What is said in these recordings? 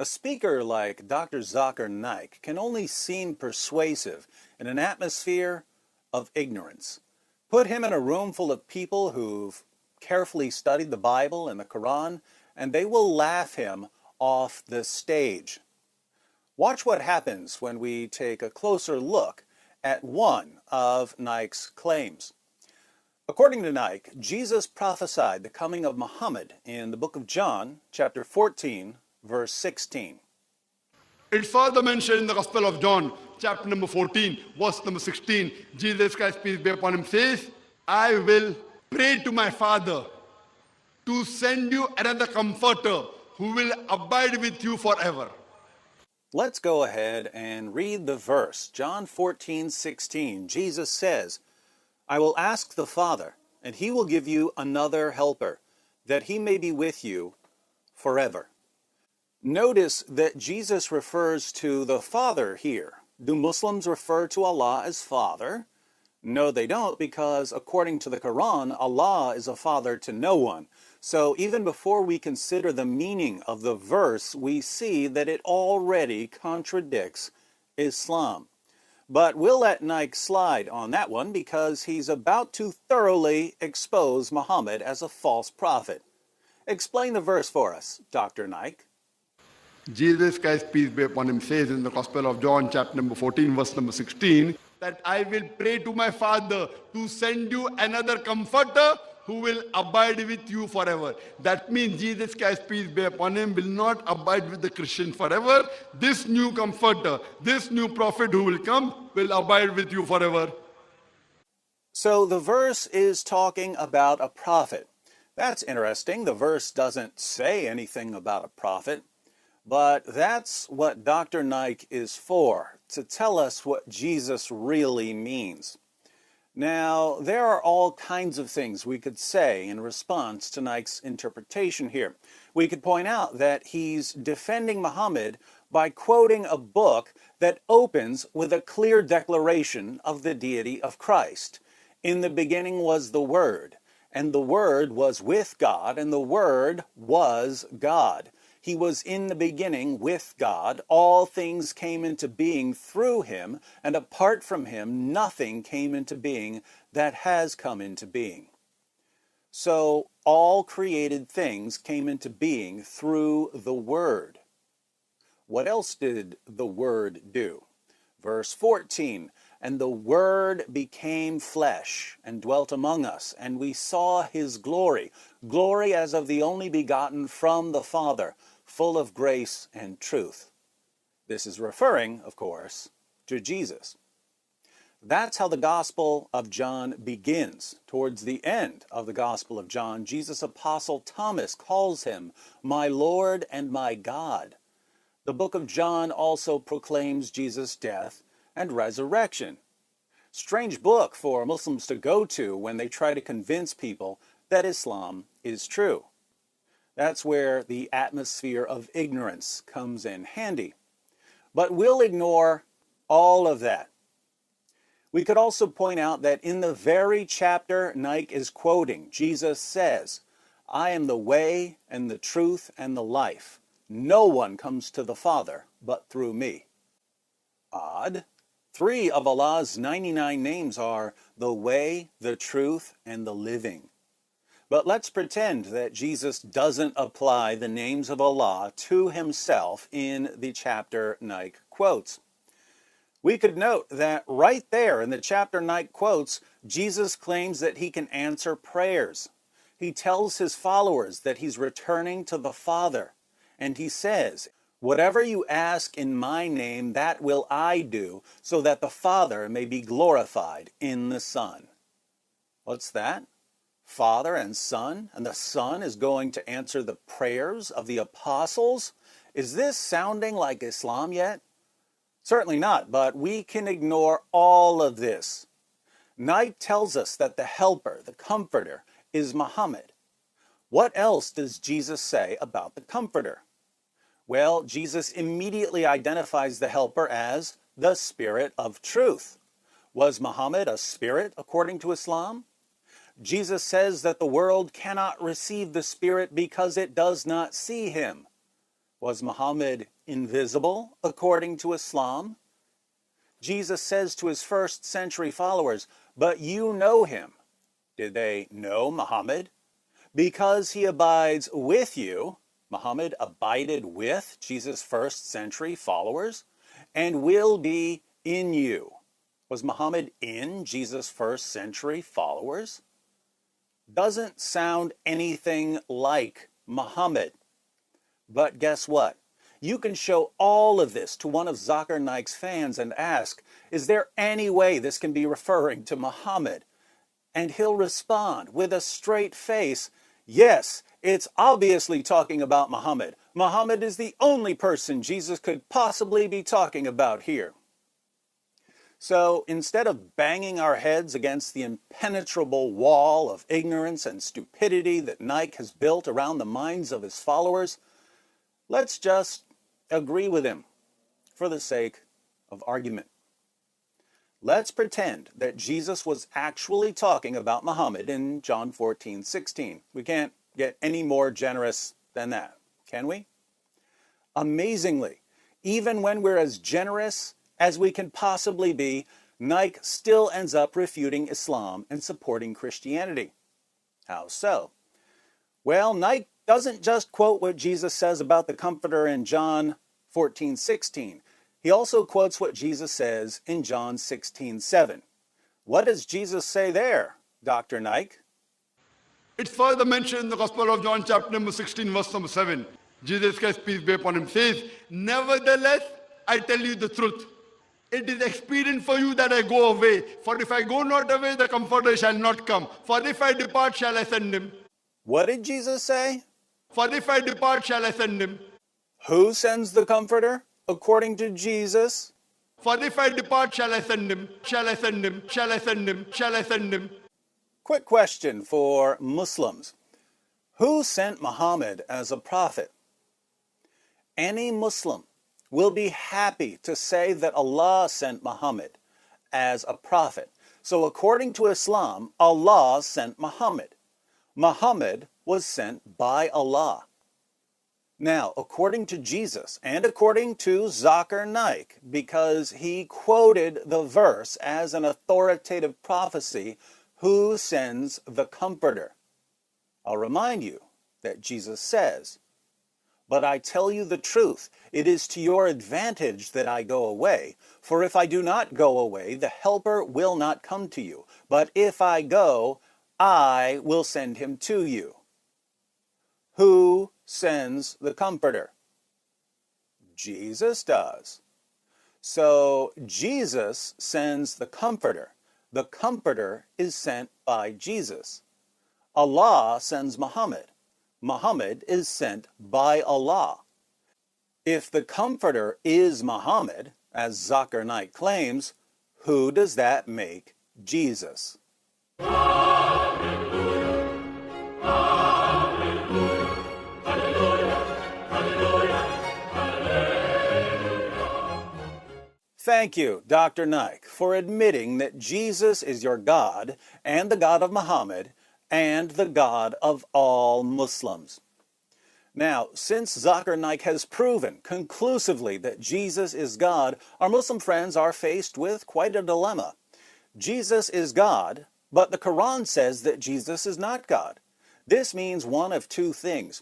A speaker like Dr. Zakir Naik can only seem persuasive in an atmosphere of ignorance. Put him in a room full of people who've carefully studied the Bible and the Quran, and they will laugh him off the stage. Watch what happens when we take a closer look at one of Naik's claims. According to Naik, Jesus prophesied the coming of Muhammad in the book of John, chapter 14, verse 16. It's further mentioned in the Gospel of John, chapter number 14, verse number 16. Jesus Christ, peace be upon him, says, I will pray to my Father to send you another comforter who will abide with you forever. Let's go ahead and read the verse. John 14:16. Jesus says, I will ask the Father, and he will give you another helper, that he may be with you forever. Notice that Jesus refers to the Father here. Do Muslims refer to Allah as Father? No, they don't, because according to the Quran, Allah is a father to no one. So even before we consider the meaning of the verse, we see that it already contradicts Islam. But we'll let Naik slide on that one because he's about to thoroughly expose Muhammad as a false prophet. Explain the verse for us, Dr. Naik. Jesus Christ, peace be upon him, says in the Gospel of John, chapter number 14, verse number 16, that I will pray to my Father to send you another comforter who will abide with you forever. That means Jesus Christ, peace be upon him, will not abide with the Christian forever. This new comforter, this new prophet who will come, will abide with you forever. So the verse is talking about a prophet. That's interesting. The verse doesn't say anything about a prophet. But that's what Dr. Naik is for, to tell us what Jesus really means. Now, there are all kinds of things we could say in response to Naik's interpretation here. We could point out that he's defending Muhammad by quoting a book that opens with a clear declaration of the deity of Christ. In the beginning was the Word, and the Word was with God, and the Word was God. He was in the beginning with God. All things came into being through him, and apart from him, nothing came into being that has come into being. So all created things came into being through the Word. What else did the Word do? Verse 14, and the Word became flesh and dwelt among us, and we saw his glory, glory as of the only begotten from the Father, full of grace and truth. This is referring, of course, to Jesus. That's how the Gospel of John begins. Towards the end of the Gospel of John, Jesus' apostle Thomas calls him my Lord and my God. The book of John also proclaims Jesus' death and resurrection. Strange book for Muslims to go to when they try to convince people that Islam is true. That's where the atmosphere of ignorance comes in handy. But we'll ignore all of that. We could also point out that in the very chapter Naik is quoting, Jesus says, I am the way and the truth and the life. No one comes to the Father but through me. Odd. 3 of Allah's 99 names are the way, the truth, and the living. But let's pretend that Jesus doesn't apply the names of Allah to himself in the chapter Naik quotes. We could note that right there in the chapter Naik quotes, Jesus claims that he can answer prayers. He tells his followers that he's returning to the Father. And he says, whatever you ask in my name, that will I do, so that the Father may be glorified in the Son. What's that? Father and Son, and the Son is going to answer the prayers of the apostles? Is this sounding like Islam yet? Certainly not, but we can ignore all of this. Naik tells us that the helper, the comforter, is Muhammad. What else does Jesus say about the comforter? Well, Jesus immediately identifies the helper as the Spirit of truth. Was Muhammad a spirit according to Islam? Jesus says that the world cannot receive the Spirit because it does not see him. Was Muhammad invisible according to Islam? Jesus says to his first century followers, "But you know him." Did they know Muhammad? Because he abides with you, Muhammad abided with Jesus' first century followers and will be in you. Was Muhammad in Jesus' first century followers? Doesn't sound anything like Muhammad. But guess what? You can show all of this to one of Zakir Naik's fans and ask, is there any way this can be referring to Muhammad? And he'll respond with a straight face, yes, it's obviously talking about Muhammad. Muhammad is the only person Jesus could possibly be talking about here. So instead of banging our heads against the impenetrable wall of ignorance and stupidity that Naik has built around the minds of his followers, let's just agree with him for the sake of argument. Let's pretend that Jesus was actually talking about Muhammad in John 14:16. We can't get any more generous than that, can we? Amazingly, even when we're as generous as we can possibly be, Naik still ends up refuting Islam and supporting Christianity. How so? Well, Naik doesn't just quote what Jesus says about the Comforter in John 14:16. He also quotes what Jesus says in John 16:7. What does Jesus say there, Dr. Naik? It's further mentioned in the Gospel of John, chapter number 16, verse number 7. Jesus Christ, peace be upon him, says, "Nevertheless, I tell you the truth. It is expedient for you that I go away. For if I go not away, the Comforter shall not come. For if I depart, shall I send him." What did Jesus say? For if I depart, shall I send him. Who sends the Comforter? According to Jesus. For if I depart, shall I send him. Shall I send him. Shall I send him. Shall I send him. Quick question for Muslims. Who sent Muhammad as a prophet? Any Muslim will be happy to say that Allah sent Muhammad as a prophet. So according to Islam, Allah sent Muhammad. Muhammad was sent by Allah. Now, according to Jesus and according to Zakir Naik, because he quoted the verse as an authoritative prophecy, who sends the Comforter? I'll remind you that Jesus says, "But I tell you the truth, it is to your advantage that I go away. For if I do not go away, the Helper will not come to you. But if I go, I will send him to you." Who sends the Comforter? Jesus does. So Jesus sends the Comforter. The Comforter is sent by Jesus. Allah sends Muhammad. Muhammad is sent by Allah. If the Comforter is Muhammad, as Zakir Naik claims, who does that make Jesus? Thank you, Dr. Naik, for admitting that Jesus is your God and the God of Muhammad and the God of all Muslims. Now, since Zakir Naik has proven conclusively that Jesus is God, our Muslim friends are faced with quite a dilemma. Jesus is God, but the Quran says that Jesus is not God. This means one of two things.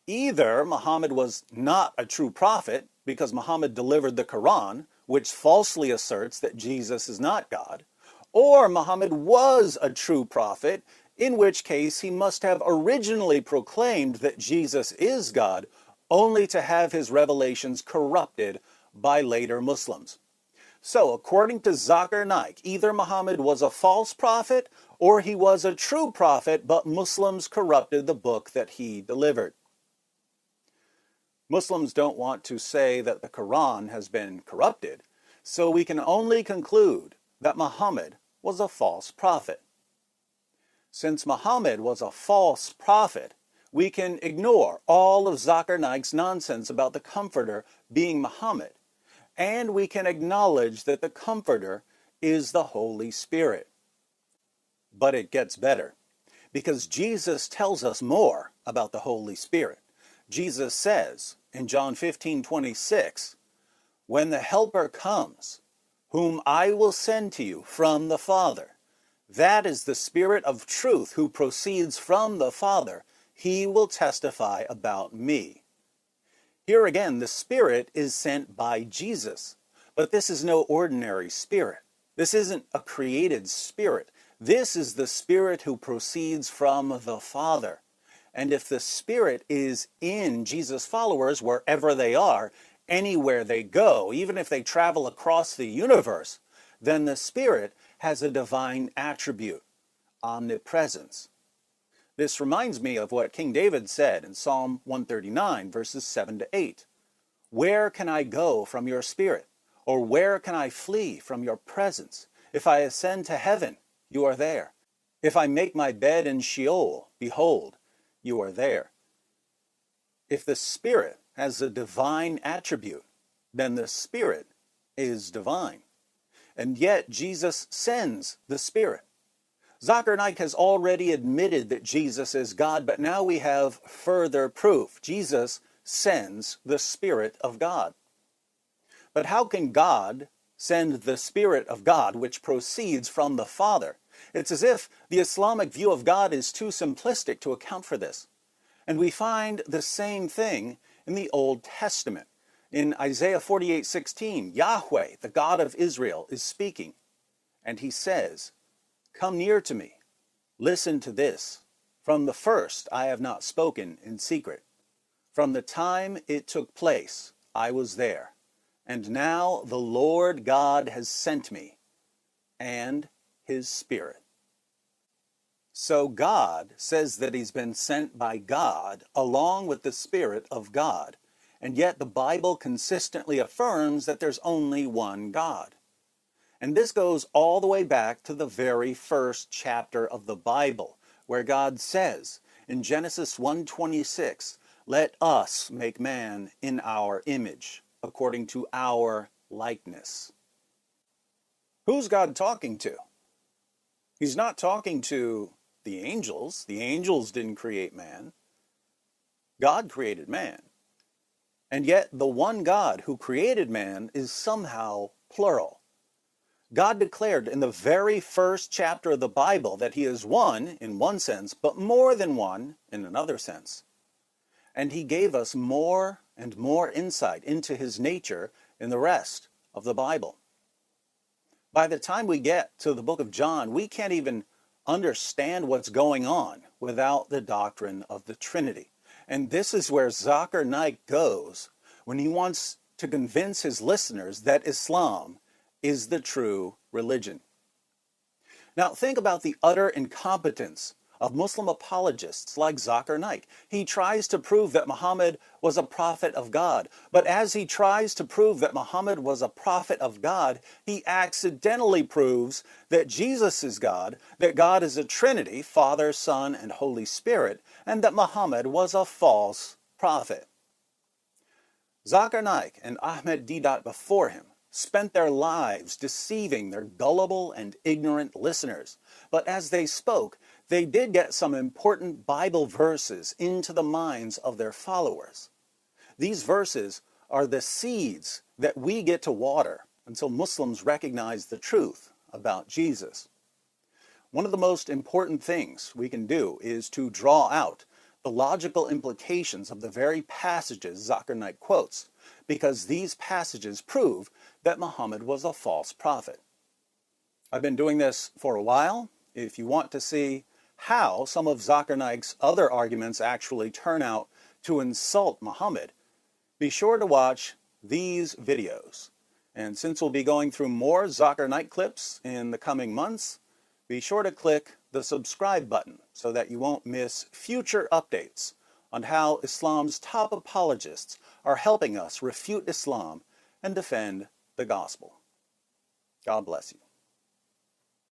Either Muhammad was not a true prophet because Muhammad delivered the Quran, which falsely asserts that Jesus is not God, or Muhammad was a true prophet, in which case he must have originally proclaimed that Jesus is God, only to have his revelations corrupted by later Muslims. So, according to Zakir Naik, either Muhammad was a false prophet or he was a true prophet, but Muslims corrupted the book that he delivered. Muslims don't want to say that the Quran has been corrupted, so we can only conclude that Muhammad was a false prophet. Since Muhammad was a false prophet, we can ignore all of Zakir Naik's nonsense about the Comforter being Muhammad, and we can acknowledge that the Comforter is the Holy Spirit. But it gets better, because Jesus tells us more about the Holy Spirit. Jesus says, in John 15:26, when the Helper comes, whom I will send to you from the Father, that is the Spirit of truth who proceeds from the Father, he will testify about me. Here again, the Spirit is sent by Jesus, but this is no ordinary Spirit. This isn't a created Spirit. This is the Spirit who proceeds from the Father. And if the Spirit is in Jesus' followers wherever they are, anywhere they go, even if they travel across the universe, then the Spirit has a divine attribute, omnipresence. This reminds me of what King David said in Psalm 139, verses 7 to 8. Where can I go from your Spirit? Or where can I flee from your presence? If I ascend to heaven, you are there. If I make my bed in Sheol, behold, you are there. If the Spirit has a divine attribute, then the Spirit is divine. And yet Jesus sends the Spirit. Zakir Naik has already admitted that Jesus is God, but now we have further proof. Jesus sends the Spirit of God. But how can God send the Spirit of God, which proceeds from the Father? It's as if the Islamic view of God is too simplistic to account for this. And we find the same thing in the Old Testament. In Isaiah 48:16, Yahweh, the God of Israel, is speaking, and he says, "Come near to me, listen to this. From the first I have not spoken in secret. From the time it took place, I was there. And now the Lord God has sent me, and his Spirit." So God says that he's been sent by God along with the Spirit of God. And yet the Bible consistently affirms that there's only one God. And this goes all the way back to the very first chapter of the Bible, where God says in Genesis 1:26, "Let us make man in our image, according to our likeness." Who's God talking to? He's not talking to the angels. The angels didn't create man. God created man. And yet the one God who created man is somehow plural. God declared in the very first chapter of the Bible that he is one in one sense, but more than one in another sense. And he gave us more and more insight into his nature in the rest of the Bible. By the time we get to the book of John, we can't even understand what's going on without the doctrine of the Trinity. And this is where Zakir Naik goes when he wants to convince his listeners that Islam is the true religion. Now think about the utter incompetence of Muslim apologists like Zakir Naik. He tries to prove that Muhammad was a prophet of God. But as he tries to prove that Muhammad was a prophet of God, he accidentally proves that Jesus is God, that God is a Trinity, Father, Son, and Holy Spirit, and that Muhammad was a false prophet. Zakir Naik and Ahmed Deedat before him spent their lives deceiving their gullible and ignorant listeners. But as they spoke, they did get some important Bible verses into the minds of their followers. These verses are the seeds that we get to water until Muslims recognize the truth about Jesus. One of the most important things we can do is to draw out the logical implications of the very passages Zakir Naik quotes, because these passages prove that Muhammad was a false prophet. I've been doing this for a while. If you want to see how some of Zakir Naik's other arguments actually turn out to insult Muhammad, be sure to watch these videos. And since we'll be going through more Zakir Naik clips in the coming months, be sure to click the subscribe button so that you won't miss future updates on how Islam's top apologists are helping us refute Islam and defend the gospel. God bless you.